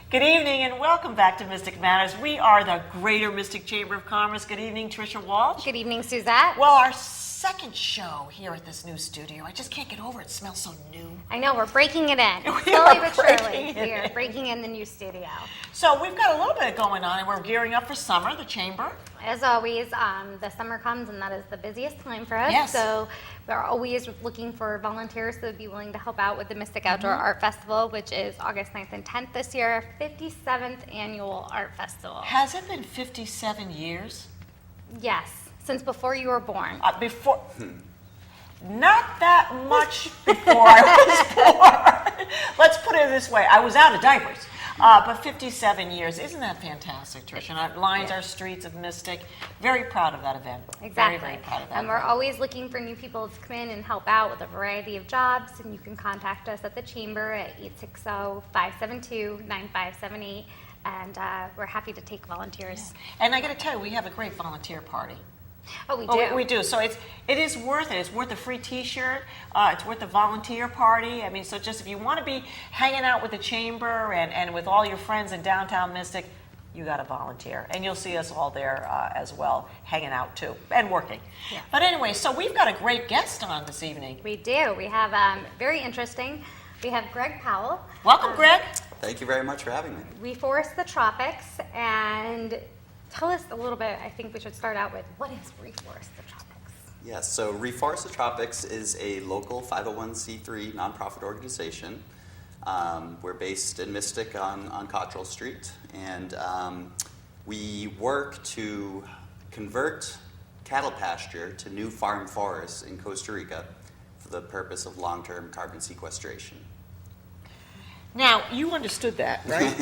Good evening and welcome back to Mystic Matters. We are the Greater Mystic Chamber of Commerce. Good evening, Tricia Walsh. Good evening, Suzette. Well, our second show here at this new studio. I just can't get over it. It smells so new. I know, we're breaking it in. We Slowly are but surely, breaking it we are in. breaking in the new studio. So we've got a little bit going on and we're gearing up for summer, the chamber. As always, the summer comes and that is the busiest time for us. Yes. So we're always looking for volunteers that would be willing to help out with the Mystic Outdoor Art Festival, which is August 9th and 10th this year, 57th annual art festival. Has it been 57 years? Yes, since before you were born. Before. Not that much before I was born. Let's put it this way. I was out of diapers. But 57 years. Isn't that fantastic, Tricia? And it lines our streets of Mystic. Very proud of that event. Exactly. Very, very proud of that And we're event. always looking for new people to come in and help out with a variety of jobs. And you can contact us at the chamber at 860-572-9578. And we're happy to take volunteers. And I got to tell you, we have a great volunteer party. Oh, we do. Oh, we do. So it is worth it. It's worth a free T-shirt. It's worth a volunteer party. I mean, so just if you want to be hanging out with the chamber and with all your friends in downtown Mystic, you got to volunteer. And you'll see us all there as well, hanging out too, and working. Yeah. But anyway, so we've got a great guest on this evening. We do. We have very interesting. We have Greg Powell. Welcome, Greg. Thank you very much for having me. Reforest the Tropics. And tell us a little bit, I think we should start out with, what is Reforest the Tropics? Yes, so Reforest the Tropics is a local 501c3 nonprofit organization. We're based in Mystic on Cottrell Street, and we work to convert cattle pasture to new farm forests in Costa Rica for the purpose of long-term carbon sequestration. Now, you understood that, right?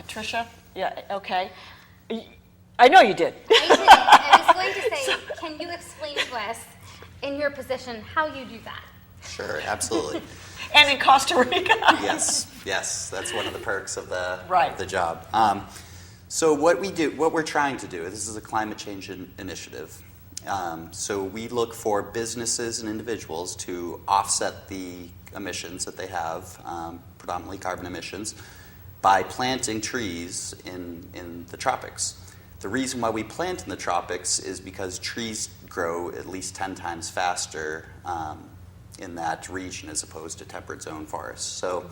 Tricia? Yeah, okay. I know you did. I did. I was going to say, can you explain to us, in your position, how you do that? Sure, absolutely. And in Costa Rica. Yes, that's one of the perks of the job. So what we're trying to do, this is a climate change initiative. So we look for businesses and individuals to offset the emissions that they have, predominantly carbon emissions, by planting trees in the tropics. The reason why we plant in the tropics is because trees grow at least 10 times faster in that region as opposed to temperate zone forests. So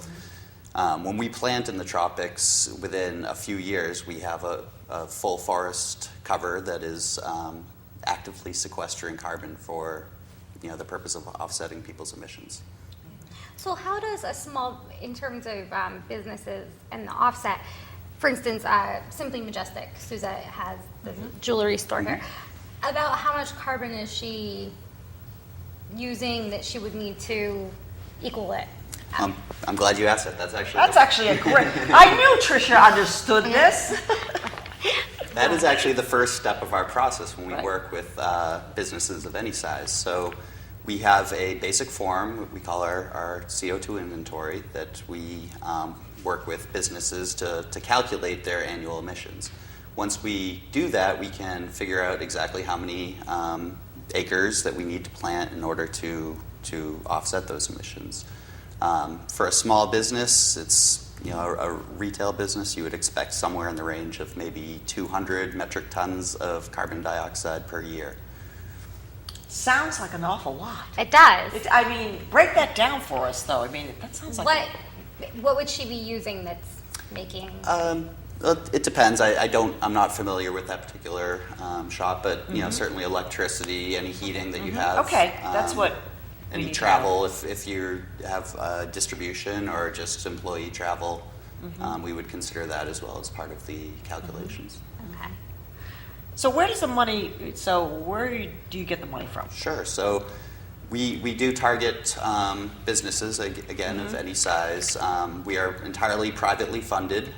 when we plant in the tropics, within a few years, we have a full forest cover that is actively sequestering carbon for the purpose of offsetting people's emissions. So how does a small, in terms of businesses and the offset, for instance, Simply Majestic, Suzette has the jewelry store here, about how much carbon is she using that she would need to equal it? I'm glad you asked that. That's actually a great. I knew Tricia understood this. That is actually the first step of our process when we work with businesses of any size. So we have a basic form we call our CO2 inventory that we work with businesses to calculate their annual emissions. Once we do that, we can figure out exactly how many acres that we need to plant in order to offset those emissions. For a small business, it's a retail business, you would expect somewhere in the range of maybe 200 metric tons of carbon dioxide per year. Sounds like an awful lot. It does. Break that down for us, though. That sounds like... What would she be using that's making... It depends. I'm not familiar with that particular shop, but certainly electricity, any heating that you have. Okay, that's what... Any travel, if you have distribution or just employee travel, we would consider that as well as part of the calculations. Okay. So where do you get the money from? Sure. So we do target businesses, again, of any size. We are entirely privately funded.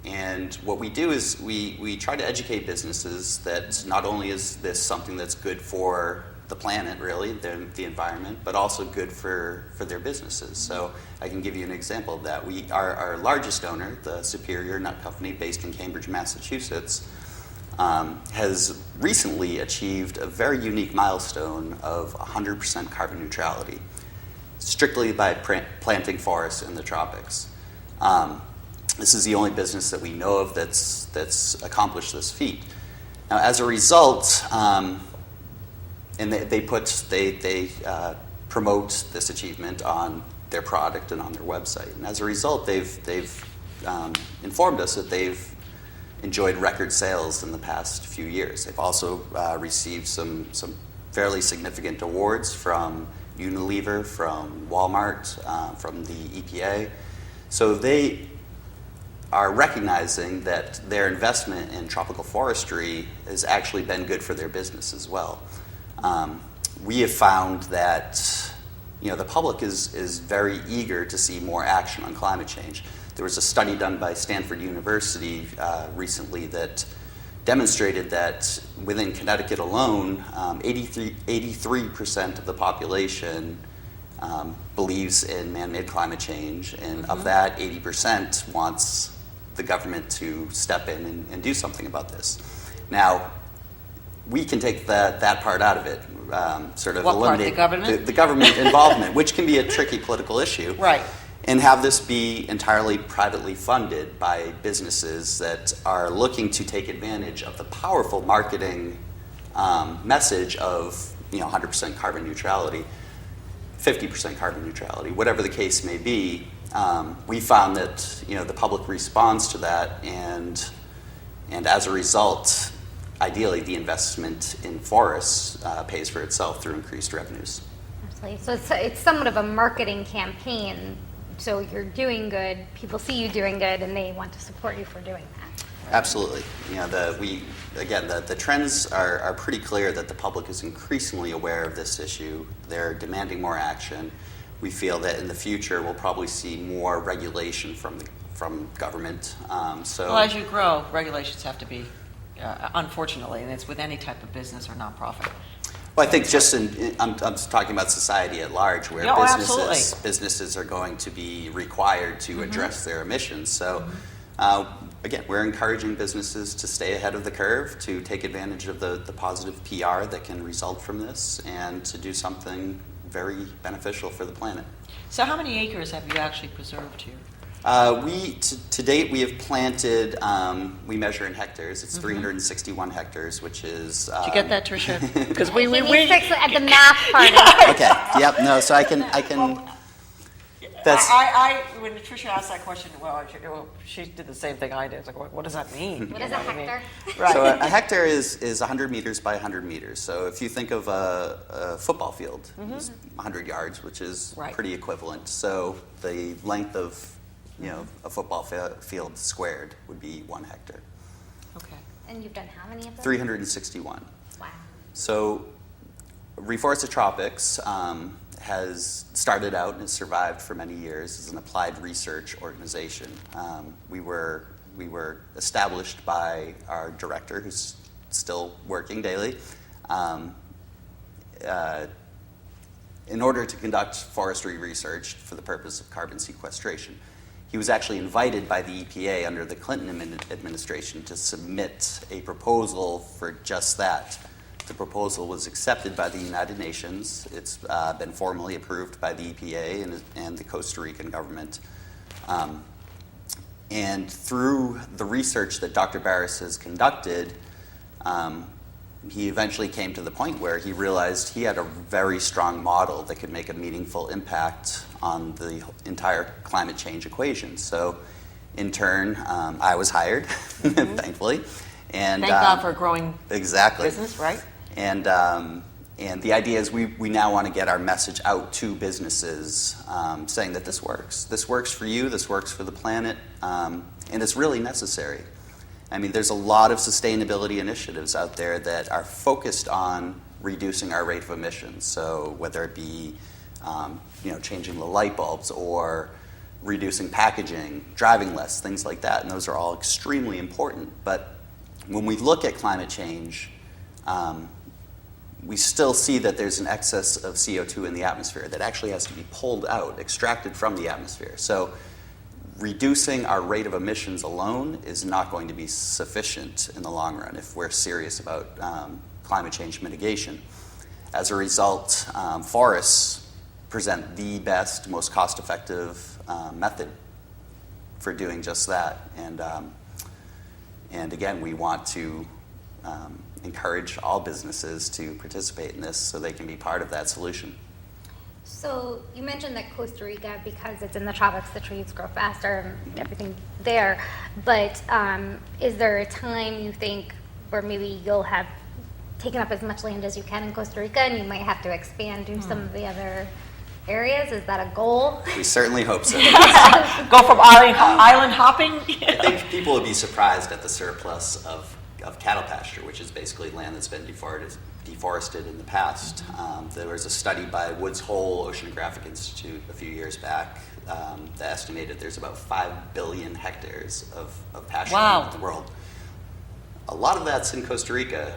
And what we do is we try to educate businesses that not only is this something that's good for the planet, really, the environment, but also good for their businesses. So I can give you an example of that. Our largest owner, the Superior Nut Company, based in Cambridge, Massachusetts, has recently achieved a very unique milestone of 100% carbon neutrality, strictly by planting forests in the tropics. This is the only business that we know of that's accomplished this feat. Now, as a result, and they promote this achievement on their product and on their website. And as a result, they've informed us that they've enjoyed record sales in the past few years. They've also received some fairly significant awards from Unilever, from Walmart, from the EPA. So they are recognizing that their investment in tropical forestry has actually been good for their business as well. We have found that the public is very eager to see more action on climate change. There was a study done by Stanford University recently that demonstrated that within Connecticut alone, 83% of the population believes in man-made climate change, and of that, 80% wants the government to step in and do something about this. Now, we can take that part out of it, sort of what eliminate part, the government? The government involvement, which can be a tricky political issue. Right. And have this be entirely privately funded by businesses that are looking to take advantage of the powerful marketing message of 100% carbon neutrality, 50% carbon neutrality, whatever the case may be. We found that the public responds to that, and as a result, ideally, the investment in forests pays for itself through increased revenues. Absolutely. So it's somewhat of a marketing campaign. So you're doing good, people see you doing good, and they want to support you for doing that. Absolutely. The trends are pretty clear that the public is increasingly aware of this issue. They're demanding more action. We feel that in the future we'll probably see more regulation from government. Well, as you grow, regulations have to be, unfortunately, and it's with any type of business or nonprofit. Well, I think I'm talking about society at large, where businesses are going to be required to address their emissions. So, again, we're encouraging businesses to stay ahead of the curve, to take advantage of the positive PR that can result from this, and to do something very beneficial for the planet. So how many acres have you actually preserved here? To date, we have planted, we measure in hectares, it's 361 hectares, which is... Did you get that, Tricia? Because we at the math party. Okay, yep, no, so I can that's... when Tricia asked that question, she did the same thing I did. It's like, what does that mean? What is a hectare? Right. So a hectare is 100 meters by 100 meters. So if you think of a football field, it's 100 yards, which is pretty equivalent. So the length of a football field squared would be 1 hectare. Okay. And you've done how many of those? 361. Wow. So Reforested Tropics has started out and has survived for many years as an applied research organization. We were established by our director, who's still working daily, in order to conduct forestry research for the purpose of carbon sequestration. He was actually invited by the EPA under the Clinton administration to submit a proposal for just that. The proposal was accepted by the United Nations. It's been formally approved by the EPA and the Costa Rican government. And through the research that Dr. Barris has conducted, he eventually came to the point where he realized he had a very strong model that could make a meaningful impact on the entire climate change equation. So, in turn, I was hired, thankfully. And thank God for a growing exactly. business, right? And the idea is we now want to get our message out to businesses, saying that this works. This works for you. This works for the planet, and it's really necessary. I mean, there's a lot of sustainability initiatives out there that are focused on reducing our rate of emissions. So whether it be, changing the light bulbs or reducing packaging, driving less, things like that. And those are all extremely important. But when we look at climate change, we still see that there's an excess of CO2 in the atmosphere that actually has to be pulled out, extracted from the atmosphere. So reducing our rate of emissions alone is not going to be sufficient in the long run if we're serious about climate change mitigation. As a result, forests present the best, most cost-effective method doing just that. And again, we want to encourage all businesses to participate in this so they can be part of that solution. So you mentioned that Costa Rica, because it's in the tropics, the trees grow faster and everything there. But is there a time you think where maybe you'll have taken up as much land as you can in Costa Rica and you might have to expand to some of the other areas? Is that a goal? We certainly hope so. Go from island hopping? I think people would be surprised at the surplus of cattle pasture, which is basically land that's been deforested in the past. There was a study by Woods Hole Oceanographic Institute a few years back that estimated there's about 5 billion hectares of pasture in the world. A lot of that's in Costa Rica.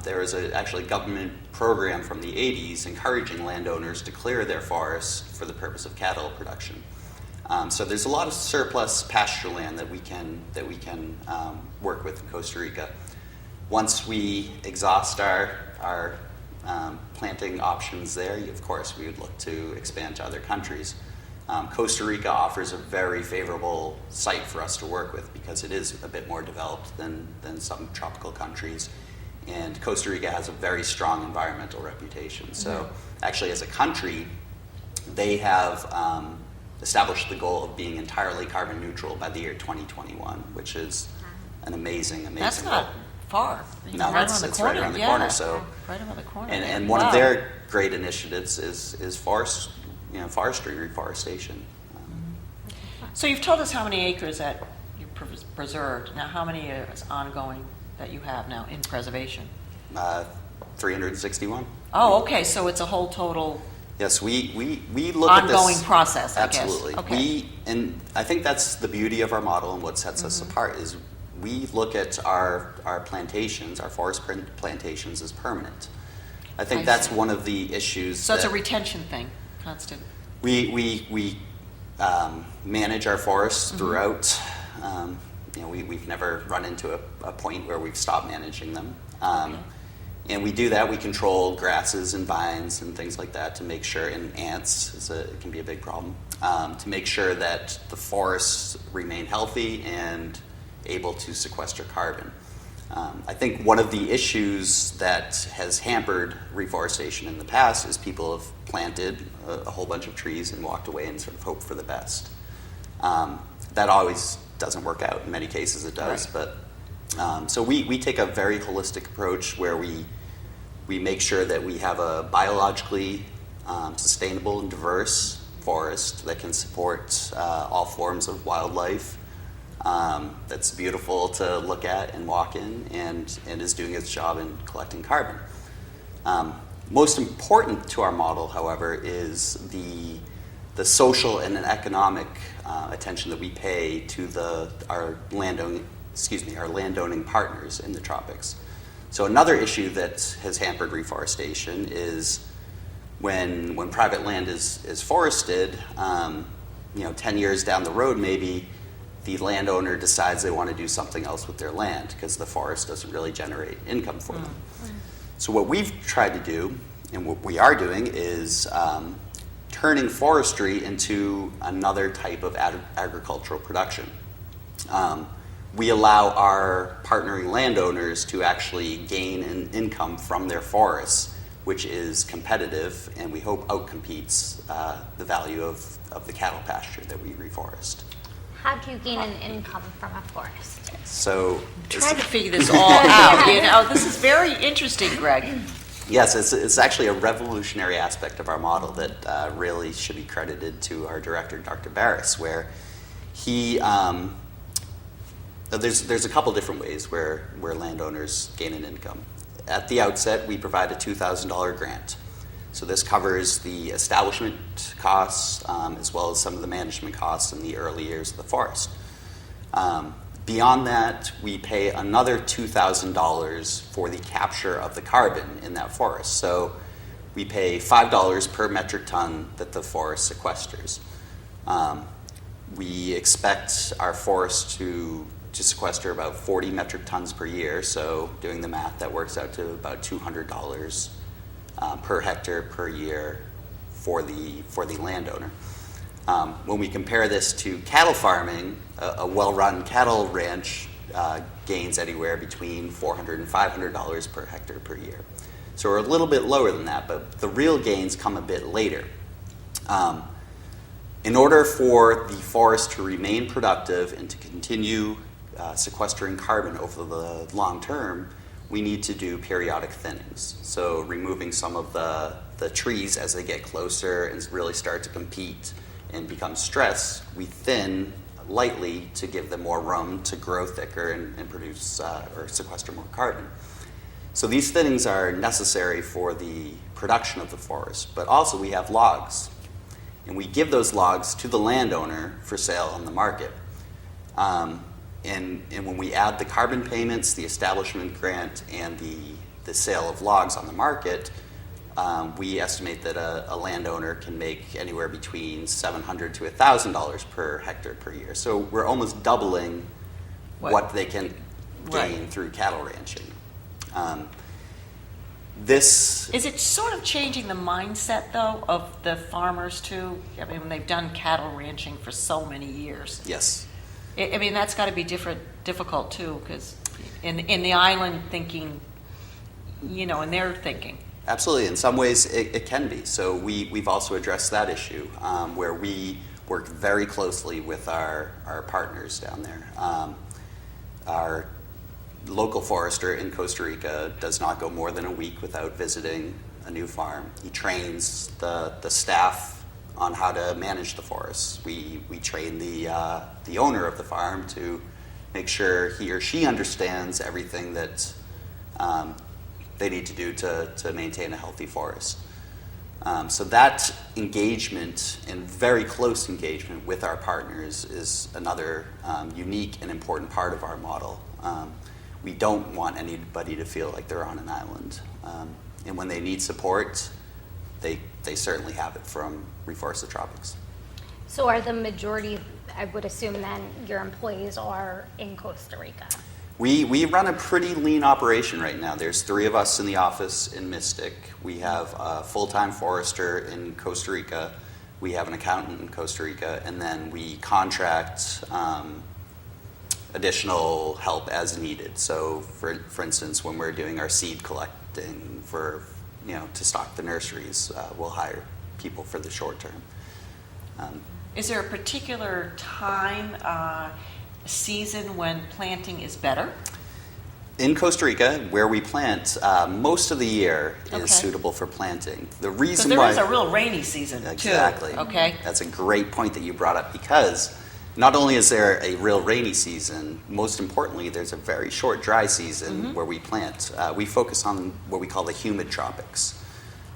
There was actually a government program from the 80s encouraging landowners to clear their forests for the purpose of cattle production. So there's a lot of surplus pasture land that we can work with in Costa Rica. Once we exhaust our planting options there, of course, we would look to expand to other countries. Costa Rica offers a very favorable site for us to work with because it is a bit more developed than some tropical countries. And Costa Rica has a very strong environmental reputation. So actually, as a country, they have established the goal of being entirely carbon neutral by the year 2021, which is an amazing That's goal. not far. No, right it's around the corner. right around the Yeah. corner. So, right around the corner. and one of their great initiatives is forestry, reforestation. So you've told us how many acres that you preserved. Now, how many is ongoing that you have now in preservation? 361. Oh, okay. So it's a whole total Yes, we look at this ongoing process, I guess. Absolutely. Okay. And I think that's the beauty of our model and what sets us apart is we look at our plantations, our forest plantations, as permanent. I think that's one of the issues. So it's a retention thing, constant. We manage our forests throughout. We've never run into a point where we've stopped managing them. And we do that. We control grasses and vines and things like that to make sure, and ants, it can be a big problem, to make sure that the forests remain healthy and able to sequester carbon. I think one of the issues that has hampered reforestation in the past is people have planted a whole bunch of trees and walked away and sort of hoped for the best. That always doesn't work out. In many cases it does, Right. but so we take a very holistic approach where we make sure that we have a biologically sustainable and diverse forest that can support all forms of wildlife, that's beautiful to look at and walk in, and is doing its job in collecting carbon. Most important to our model, however, is the social and economic attention that we pay to our landowning partners in the tropics. So another issue that has hampered reforestation is when private land is forested, 10 years down the road maybe, the landowner decides they want to do something else with their land because the forest doesn't really generate income for them. So what we've tried to do, and what we are doing, is turning forestry into another type of agricultural production. We allow our partnering landowners to actually gain an income from their forests, which is competitive and we hope outcompetes the value of the cattle pasture that we reforest. How do you gain an income from a forest? So Trying to figure this all out. This is very interesting, Greg. yes, it's actually a revolutionary aspect of our model that really should be credited to our director, Dr. Barris, where he there's a couple different ways where landowners gain an income. At the outset, we provide a $2,000 grant. So this covers the establishment costs as well as some of the management costs in the early years of the forest. Beyond that, we pay another $2,000 for the capture of the carbon in that forest. So we pay $5 per metric ton that the forest sequesters. We expect our forest to sequester about 40 metric tons per year. So doing the math, that works out to about $200 per hectare per year for the landowner. When we compare this to cattle farming, a well-run cattle ranch gains anywhere between $400 and $500 per hectare per year. So we're a little bit lower than that, but the real gains come a bit later. In order for the forest to remain productive and to continue sequestering carbon over the long term, we need to do periodic thinnings. So removing some of the trees as they get closer and really start to compete and become stressed, we thin lightly to give them more room to grow thicker and produce or sequester more carbon. So these thinnings are necessary for the production of the forest, but also we have logs. And we give those logs to the landowner for sale on the market. And when we add the carbon payments, the establishment grant, and the sale of logs on the market, we estimate that a landowner can make anywhere between $700 to $1,000 per hectare per year. So we're almost doubling what they can gain through cattle ranching. Is it sort of changing the mindset, though, of the farmers, too? I mean, when they've done cattle ranching for so many years. Yes. I mean, that's got to be difficult, too, because in the island thinking, in their thinking. Absolutely. In some ways, it can be. So we've also addressed that issue, where we work very closely with our partners down there. Our local forester in Costa Rica does not go more than a week without visiting a new farm. He trains the staff on how to manage the forests. We train the owner of the farm to make sure he or she understands everything that they need to do to maintain a healthy forest. So that engagement and very close engagement with our partners is another unique and important part of our model. We don't want anybody to feel like they're on an island. And when they need support, they certainly have it from Reforest the Tropics. So are the majority, I would assume then, your employees are in Costa Rica? We run a pretty lean operation right now. There's 3 of us in the office in Mystic. We have a full-time forester in Costa Rica. We have an accountant in Costa Rica, and then we contract additional help as needed. So, for instance, when we're doing our seed collecting to stock the nurseries, we'll hire people for the short term. Is there a particular time, season when planting is better? In Costa Rica, where we plant, most of the year is suitable for planting. The reason why... Because there is a real rainy season, too. Exactly. Okay. That's a great point that you brought up, because not only is there a real rainy season, most importantly, there's a very short dry season where we plant. We focus on what we call the humid tropics,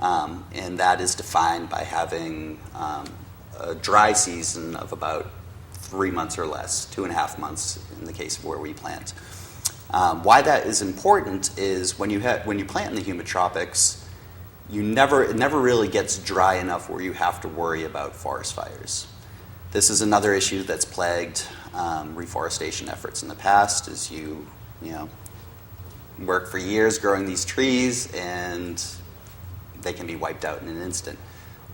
and that is defined by having a dry season of about 3 months or less, 2.5 months in the case of where we plant. Why that is important is when you plant in the humid tropics, it never really gets dry enough where you have to worry about forest fires. This is another issue that's plagued reforestation efforts in the past. Is you work for years growing these trees and they can be wiped out in an instant.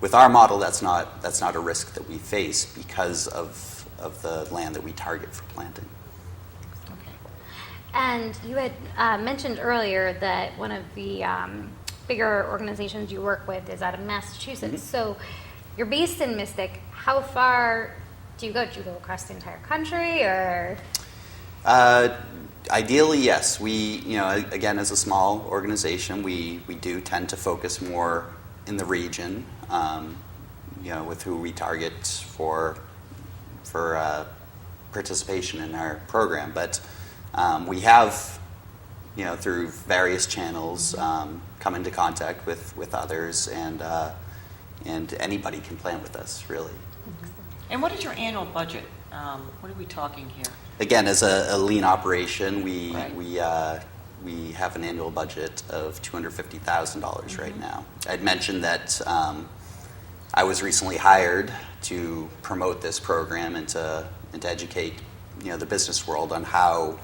With our model, that's not a risk that we face because of the land that we target for planting. Okay. And you had mentioned earlier that one of the bigger organizations you work with is out of Massachusetts. So you're based in Mystic. How far do you go? Do you go across the entire country, or? Ideally, yes. We, again, as a small organization, we do tend to focus more in the region, with who we target for participation in our program. But we have, through various channels, come into contact with others, and anybody can plant with us, really. And what is your annual budget? What are we talking here? Again, as a lean operation, we have an annual budget of $250,000 right now. I'd mentioned that I was recently hired to promote this program and to educate the business world on how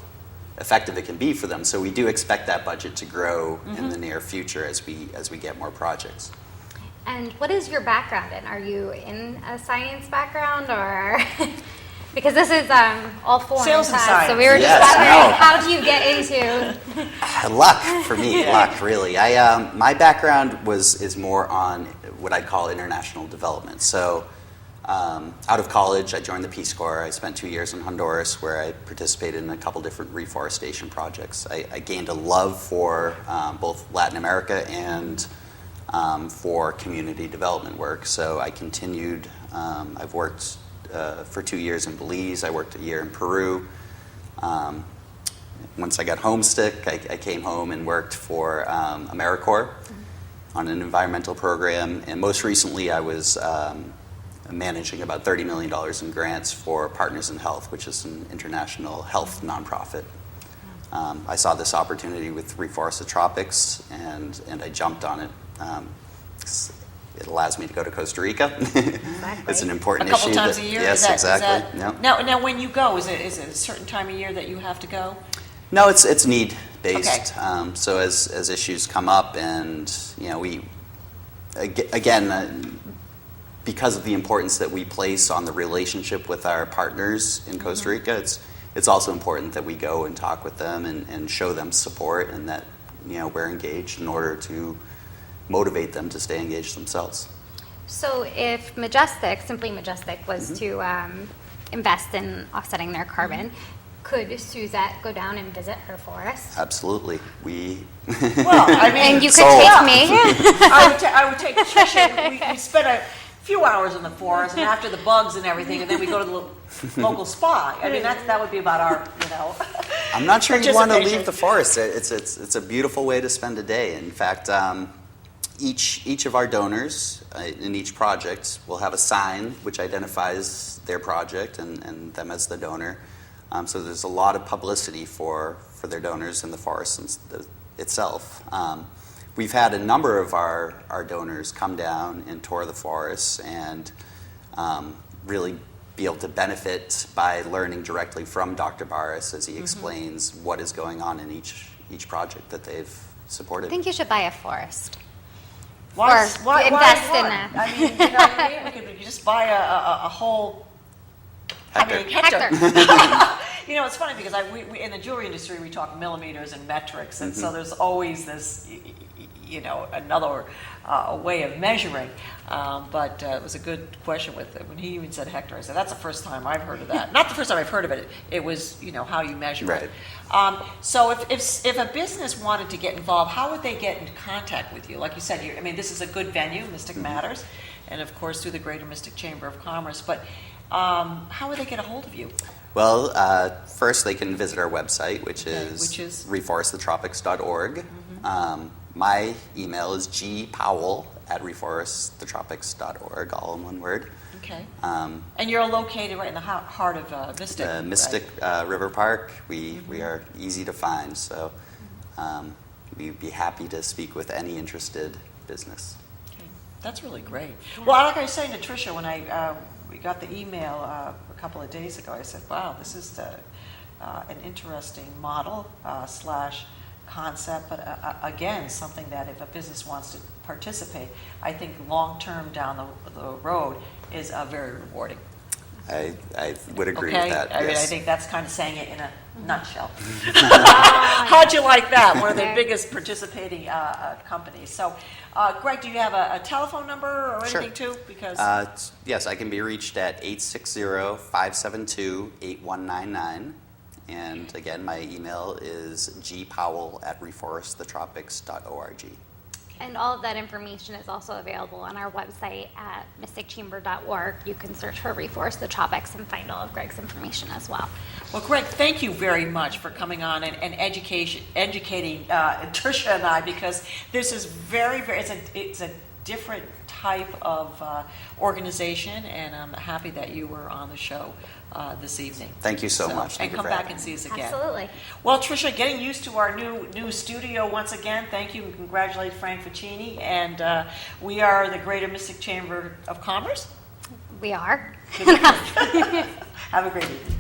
effective it can be for them. So we do expect that budget to grow in the near future as we get more projects. And what is your background in? Are you in a science background or? Because this is all foreign Sales and science. so we were just wondering, how do you get into? Luck for me, luck really. My background is more on what I'd call international development. So out of college, I joined the Peace Corps. I spent 2 years in Honduras where I participated in a couple different reforestation projects. I gained a love for both Latin America and for community development work. So I continued, I've worked for 2 years in Belize. I worked a year in Peru. Once I got homesick, I came home and worked for AmeriCorps on an environmental program. And most recently, I was managing about $30 million in grants for Partners in Health, which is an international health nonprofit. I saw this opportunity with Reforest the Tropics, and I jumped on it. It allows me to go to Costa Rica. It's an important issue. A couple times a year? Yes, exactly. Yep. Now, when you go, is it a certain time of year that you have to go? No, it's need based. Okay. So as issues come up, and we again because of the importance that we place on the relationship with our partners in Costa Rica, it's also important that we go and talk with them and show them support, and that we're engaged in order to motivate them to stay engaged themselves. So if Simply Majestic, was to invest in offsetting their carbon, could Suzette go down and visit her forest? Absolutely. Well, I mean, and you could take me. I would take Tricia. We spent a few hours in the forest, and after the bugs and everything, and then we go to the local spa. I mean, that would be about our, I'm not sure you want to participation. leave the forest. It's a beautiful way to spend a day. In fact, each of our donors in each project will have a sign which identifies their project and them as the donor. So there's a lot of publicity for their donors in the forest itself. We've had a number of our donors come down and tour the forests and really be able to benefit by learning directly from Dr. Barris as he explains what is going on in each project that they've supported. I think you should buy a forest. Why invest why? in it. I mean, what I mean? We could just buy a whole Hectare. hectare. It's funny because we in the jewelry industry we talk millimeters and metrics, and so there's always this, another way of measuring. But it was a good question when he even said hectare. I said that's the first time I've heard of that. Not the first time I've heard of it. It was how you measure it. So if a business wanted to get involved, how would they get in contact with you? Like you said, this is a good venue, Mystic Matters, and of course through the Greater Mystic Chamber of Commerce. But how would they get a hold of you? Well, first they can visit our website, which is reforestthetropics.org. My email is gpowell@reforestthetropics.org, all in one word. Okay. And you're located right in the heart of Mystic. Mystic River Park. We are easy to find, so we'd be happy to speak with any interested business. Okay. That's really great. Well, like I was saying to Tricia when we got the email a couple of days ago, I said, wow, this is an interesting model / concept, but again, something that if a business wants to participate, I think long-term down the road is very rewarding. I would agree with that. I mean, yes. I think that's kind of saying it in a nutshell. How'd you like that? One of the biggest participating companies. So, Greg, do you have a telephone number or anything too? Because yes, I can be reached at 860-572-8199. And again, my email is gpowell@reforestthetropics.org. And all of that information is also available on our website at mysticchamber.org. You can search for Reforest the Tropics and find all of Greg's information as well. Well, Greg, thank you very much for coming on and educating Tricia and I, because this is very, very, it's a different type of organization, and I'm happy that you were on the show this evening. Thank you so much. Thank and you come for back having and me. see us again. Absolutely. Well, Tricia, getting used to our new studio once again. Thank you and congratulate Frank Ficini. And we are the Greater Mystic Chamber of Commerce. We are. Have a great evening.